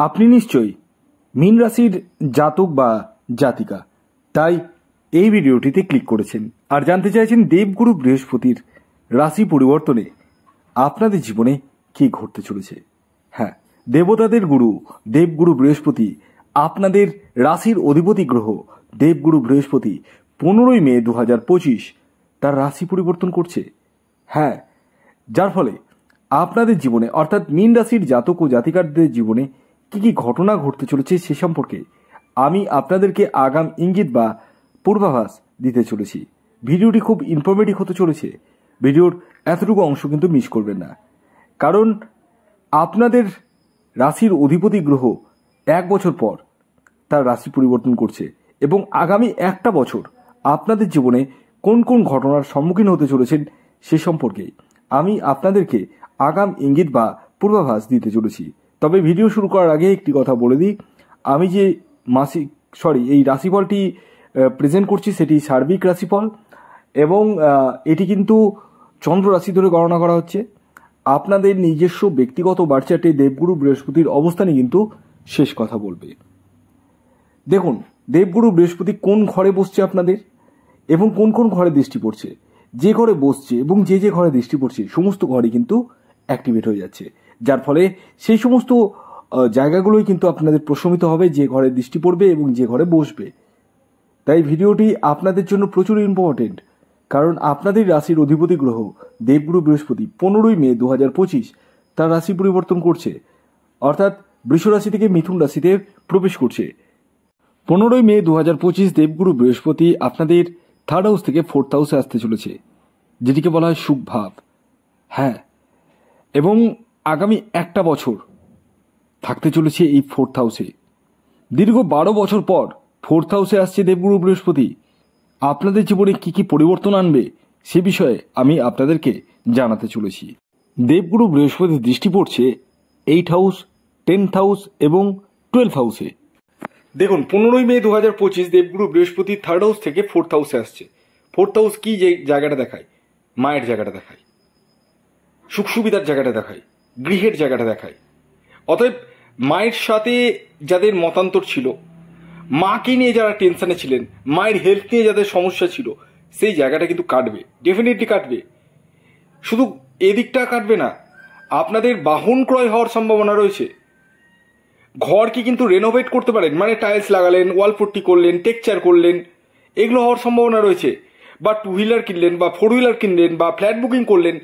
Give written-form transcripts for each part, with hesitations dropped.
আপনি নিশ্চয়ই মীন রাশির জাতক বা জাতিকা, তাই এই ভিডিওটিতে ক্লিক করেছেন আর জানতে চাইছেন দেবগুরু বৃহস্পতির রাশি পরিবর্তনে আপনাদের জীবনে কি ঘটতে চলেছে। হ্যাঁ, দেবতাদের গুরু দেবগুরু বৃহস্পতি, আপনাদের রাশির অধিপতি গ্রহ দেবগুরু বৃহস্পতি 15ই মে 2025 তার রাশি পরিবর্তন করছে। হ্যাঁ, যার ফলে আপনাদের জীবনে অর্থাৎ মীন রাশির জাতক ও জাতিকারদের জীবনে কি কি ঘটনা ঘটতে চলেছে সে সম্পর্কে আমি আপনাদেরকে আগাম ইঙ্গিত বা পূর্বাভাস দিতে চলেছি। ভিডিওটি খুব ইনফরমেটিভ হতে চলেছে। ভিডিওর এতটুকু অংশ কিন্তু মিস করবেন না, কারণ আপনাদের রাশির অধিপতি গ্রহ 1 বছর পর তার রাশি পরিবর্তন করছে এবং আগামী একটা বছর আপনাদের জীবনে কোন কোন ঘটনার সম্মুখীন হতে চলেছেন সে সম্পর্কে আমি আপনাদেরকে আগাম ইঙ্গিত বা পূর্বাভাস দিতে চলেছি। তবে ভিডিও শুরু করার আগে একটি কথা বলে দিই, আমি যে এই রাশিফলটি প্রেজেন্ট করছি সেটি সার্বিক রাশিফল এবং এটি কিন্তু চন্দ্র রাশি ধরে গণনা করা হচ্ছে। আপনাদের নিজস্ব ব্যক্তিগত বার্চার্টে দেবগুরু বৃহস্পতির অবস্থানই কিন্তু শেষ কথা বলবে। দেখুন, দেবগুরু বৃহস্পতি কোন ঘরে বসছে আপনাদের এবং কোন কোন ঘরে দৃষ্টি পড়ছে, যে ঘরে বসছে এবং যে যে ঘরে দৃষ্টি পড়ছে সমস্ত ঘরে কিন্তু অ্যাক্টিভেট হয়ে যাচ্ছে, যার ফলে সেই সমস্ত জায়গাগুলোই কিন্তু আপনাদের প্রশমিত হবে যে ঘরে দৃষ্টি পড়বে এবং যে ঘরে বসবে। তাই ভিডিওটি আপনাদের জন্য প্রচুর ইম্পর্টেন্ট, কারণ আপনাদের রাশির অধিপতি গ্রহ দেবগুরু বৃহস্পতি 15ই মে 2025 তার রাশি পরিবর্তন করছে, অর্থাৎ বৃষ রাশি থেকে মিথুন রাশিতে প্রবেশ করছে। 15ই মে 2025 দেবগুরু বৃহস্পতি আপনাদের 3rd হাউস থেকে 4th হাউসে আসতে চলেছে, যেটিকে বলা হয় সুখ ভাব। হ্যাঁ, এবং আগামী একটা বছর থাকতে চলেছে এই 4th হাউসে। দীর্ঘ 12 বছর পর 4th হাউসে আসছে দেবগুরু বৃহস্পতি। আপনাদের জীবনে কি কি পরিবর্তন আনবে সে বিষয়ে আমি আপনাদেরকে জানাতে চলেছি। দেবগুরু বৃহস্পতির দৃষ্টি পড়ছে 8th হাউস, 10th হাউস এবং 12th হাউসে। দেখুন, 15ই মে 2025 দেবগুরু বৃহস্পতি 3rd হাউস থেকে 4th হাউসে আসছে। 4th হাউস কি জায়গাটা দেখায়? মায়ের জায়গাটা দেখায়, সুখ সুবিধার জায়গাটা দেখায়, গৃহের জায়গাটা দেখায়। অতএব মায়ের সাথে যাদের মতান্তর ছিল, মাকে নিয়ে যারা টেনশনে ছিলেন, মায়ের হেলথ নিয়ে যাদের সমস্যা ছিল, সেই জায়গাটা কিন্তু কাটবে, ডেফিনেটলি কাটবে। শুধু এদিকটা কাটবে না, আপনাদের বাহন ক্রয় হওয়ার সম্ভাবনা রয়েছে। ঘরকে কিন্তু রেনোভেট করতে পারেন, মানে টাইলস লাগালেন, ওয়াল পুট্টি করলেন, টেক্সচার করলেন, এগুলো হওয়ার সম্ভাবনা রয়েছে। বা 2 হুইলার কিনলেন বা 4 হুইলার কিনলেন বা ফ্ল্যাট বুকিং করলেন,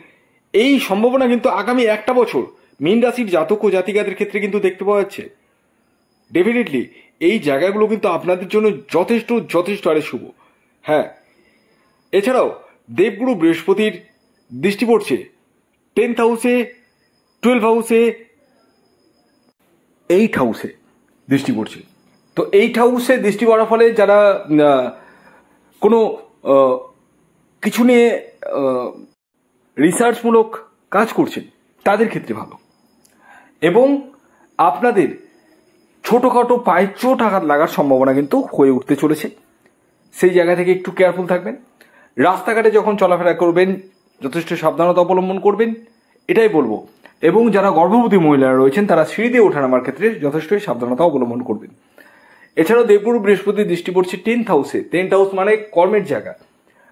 এই সম্ভাবনা কিন্তু আগামী একটা বছর মীন রাশির জাতক ও জাতিকাদের ক্ষেত্রে কিন্তু দেখতে পাওয়া যাচ্ছে। ডেফিনেটলি এই জায়গাগুলো কিন্তু আপনাদের জন্য যথেষ্ট যথেষ্ট আরে শুভ। হ্যাঁ, এছাড়াও দেবগুরু বৃহস্পতির দৃষ্টি পড়ছে 10th হাউসে, 12th হাউসে, 8th হাউসে দৃষ্টি পড়ছে। তো 8th হাউসে দৃষ্টি পড়ার ফলে যারা কোনো কিছু নিয়ে রিসার্চমূলক কাজ করছেন তাদের ক্ষেত্রে ভালো, এবং আপনাদের ছোটোখাটো পায়ে চোট আঘাত লাগার সম্ভাবনা কিন্তু হয়ে উঠতে চলেছে। সেই জায়গা থেকে একটু কেয়ারফুল থাকবেন। রাস্তাঘাটে যখন চলাফেরা করবেন যথেষ্ট সাবধানতা অবলম্বন করবেন, এটাই বলবো। এবং যারা গর্ভবতী মহিলারা রয়েছেন তারা সিঁড়ি দিয়ে ওঠানামার ক্ষেত্রে যথেষ্টই সাবধানতা অবলম্বন করবেন। এছাড়াও দেবগুরু বৃহস্পতির দৃষ্টি পড়ছে 10th হাউসে। 10th হাউস মানে কর্মের জায়গা,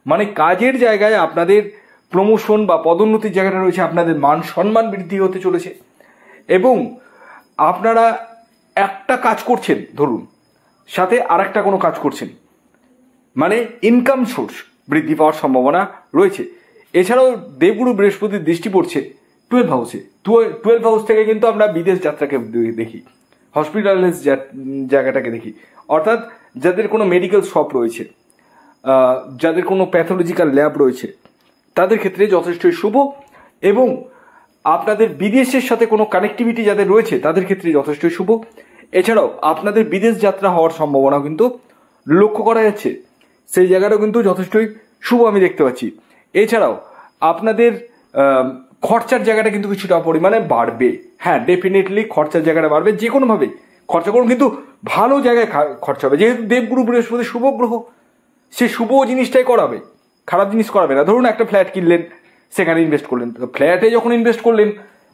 মানে কাজের জায়গায় আপনাদের প্রমোশন বা পদোন্নতির জায়গাটা রয়েছে, আপনাদের মান সম্মান বৃদ্ধি হতে চলেছে। এবং আপনারা একটা কাজ করছেন ধরুন, সাথে আর একটা কোনো কাজ করছেন, মানে ইনকাম সোর্স বৃদ্ধি পাওয়ার সম্ভাবনা রয়েছে। এছাড়াও দেবগুরু বৃহস্পতির দৃষ্টি পড়ছে 12th হাউসে। 12th হাউস থেকে কিন্তু আমরা বিদেশ যাত্রাকে দেখি, হসপিটালাইজ জায়গাটাকে দেখি, অর্থাৎ যাদের কোনো মেডিকেল শপ রয়েছে, যাদের কোনো প্যাথোলজিক্যাল ল্যাব রয়েছে তাদের ক্ষেত্রে যথেষ্টই শুভ। এবং আপনাদের বিদেশের সাথে কোনো কানেক্টিভিটি যাদের রয়েছে তাদের ক্ষেত্রে যথেষ্টই শুভ। এছাড়াও আপনাদের বিদেশ যাত্রা হওয়ার সম্ভাবনা কিন্তু লক্ষ্য করা যাচ্ছে, সেই জায়গাটাও কিন্তু যথেষ্টই শুভ আমি দেখতে পাচ্ছি। এছাড়াও আপনাদের খরচার জায়গাটা কিন্তু কিছুটা পরিমাণে বাড়বে। হ্যাঁ, ডেফিনেটলি খরচার জায়গাটা বাড়বে, যে কোনোভাবেই খরচা করুন কিন্তু ভালো জায়গায় খরচা হবে। যেহেতু দেবগুরু বৃহস্পতি শুভ গ্রহ, সে শুভ জিনিসটাই করাবে, খারাপ জিনিস করাবে না। ধরুন একটা ফ্ল্যাট কিনলেন, সেখানে ইনভেস্ট করলেন, ফ্ল্যাটে যখন ইনভেস্ট করলেন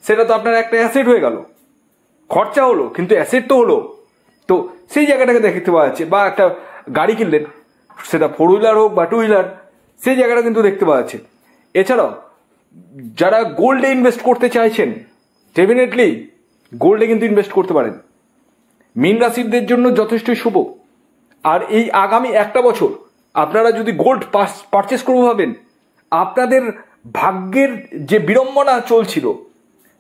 সেটা তো আপনার একটা অ্যাসেট হয়ে গেল, খরচা হলো কিন্তু অ্যাসেট তো হলো। তো সেই জায়গাটাকে দেখতে পাওয়া যাচ্ছে। বা একটা গাড়ি কিনলেন, সেটা 4 হুইলার হোক বা 2 হুইলার, সেই জায়গাটা কিন্তু দেখতে পাওয়া যাচ্ছে। এছাড়াও যারা গোল্ডে ইনভেস্ট করতে চাইছেন, ডেফিনেটলি গোল্ডে কিন্তু ইনভেস্ট করতে পারেন। মীন রাশিদের জন্য যথেষ্টই শুভ। আর এই আগামী একটা বছর আপনারা যদি গোল্ড পারচেস করবো ভাবেন, আপনাদের ভাগ্যের যে বিড়ম্বনা চলছিল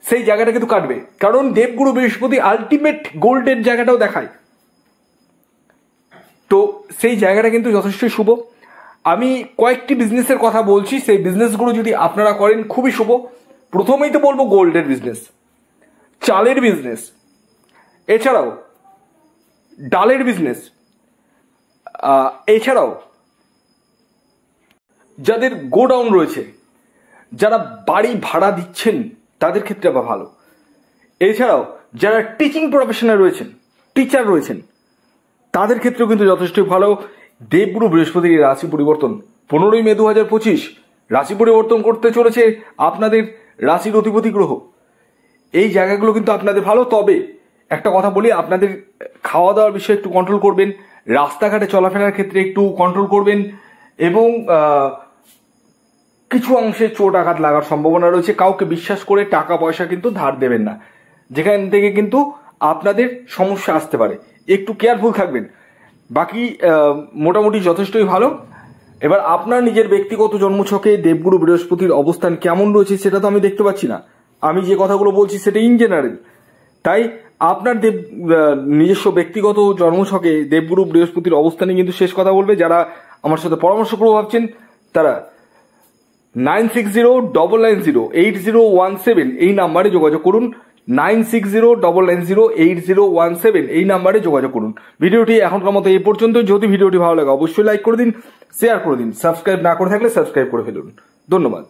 সেই জায়গাটা কিন্তু কাটবে। কারণ দেবগুরু বৃহস্পতি আলটিমেট গোল্ডের জায়গাটাও দেখায়। তো সেই জায়গাটা কিন্তু যথেষ্টই শুভ। আমি কয়েকটি বিজনেসের কথা বলছি, সেই বিজনেসগুলো যদি আপনারা করেন খুবই শুভ। প্রথমেই তো বলবো গোল্ডের বিজনেস, চালের বিজনেস, এছাড়াও ডালের বিজনেস, এছাড়াও যাদের গোডাউন রয়েছে, যারা বাড়ি ভাড়া দিচ্ছেন তাদের ক্ষেত্রে আবার ভালো। এছাড়াও যারা টিচিং প্রফেশনে রয়েছেন, টিচার রয়েছেন, তাদের ক্ষেত্রেও কিন্তু যথেষ্ট ভালো। দেবগুরু বৃহস্পতির রাশি পরিবর্তন 15ই মে 2025 রাশি পরিবর্তন করতে চলেছে আপনাদের রাশির অধিপতি গ্রহ। এই জায়গাগুলো কিন্তু আপনাদের ভালো। তবে একটা কথা বলি, আপনাদের খাওয়া দাওয়ার বিষয়ে একটু কন্ট্রোল করবেন, রাস্তাঘাটে চলাফেরার ক্ষেত্রে একটু কন্ট্রোল করবেন, এবং কিছু অংশে চোট আঘাত লাগার সম্ভাবনা রয়েছে। কাউকে বিশ্বাস করে টাকা পয়সা কিন্তু ধার দেবেন না, যেখান থেকে কিন্তু আপনাদের সমস্যা আসতে পারে। একটু কেয়ারফুল থাকবেন। বাকি মোটামুটি যথেষ্টই ভালো। এবার আপনার নিজের ব্যক্তিগত জন্মছকে দেবগুরু বৃহস্পতির অবস্থান কেমন রয়েছে সেটা তো আমি দেখতে পাচ্ছি না। আমি যে কথাগুলো বলছি সেটা ইন জেনারেল। তাই আপনার নিজস্ব ব্যক্তিগত জন্মছকে দেবগুরু বৃহস্পতির অবস্থানে কিন্তু শেষ কথা বলবে। যারা আমার সাথে পরামর্শ করবো ভাবছেন তারা 9609908017 এই নাম্বারে যোগাযোগ করুন। 9609908017 এই নাম্বারে যোগাযোগ করুন। ভিডিওটি এখনকার মতো এই পর্যন্ত। যদি ভিডিওটি ভালো লাগে অবশ্যই লাইক করে দিন, শেয়ার করে দিন, সাবস্ক্রাইব না করে থাকলে সাবস্ক্রাইব করে ফেলুন। ধন্যবাদ।